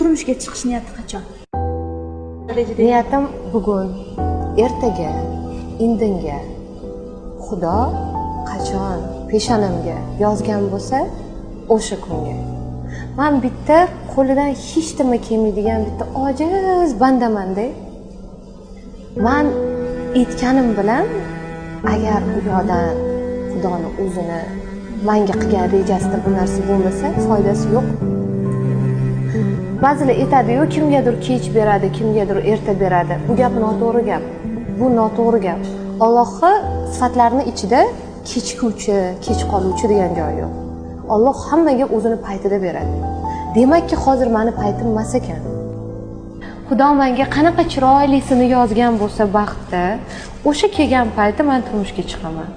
turmushga chiqish niyati qachon? Niyatim bugun, ertaga, indinga. Xudo qachon peshonamga yozgan bo'lsa, o'sha kunga. Men bitta qo'lidan hech nima kelmaydigan bitta ojiz bandaman-da. Men aytganim bilan agar u yoqdan Xudoni o'zini menga qilgan rejasida bu narsa bo'lmasa, foydasi yo'q. Ba'zilar aytadi-yu, kimgadir kech beradi, kimgadir erta beradi. Bu gap noto'g'ri gap. Bu noto'g'ri gap. Allohning sifatlarining ichida kechikuvchi, kech qoluvchi degan joyi yo'q. Alloh hammaga o'zini paytida beradi. Demakki, hozir meni paytim emas ekan. Xudo menga qanaqa chiroylisini yozgan bo'lsa baxtda, o'sha kelgan paytda men turmushga chiqaman.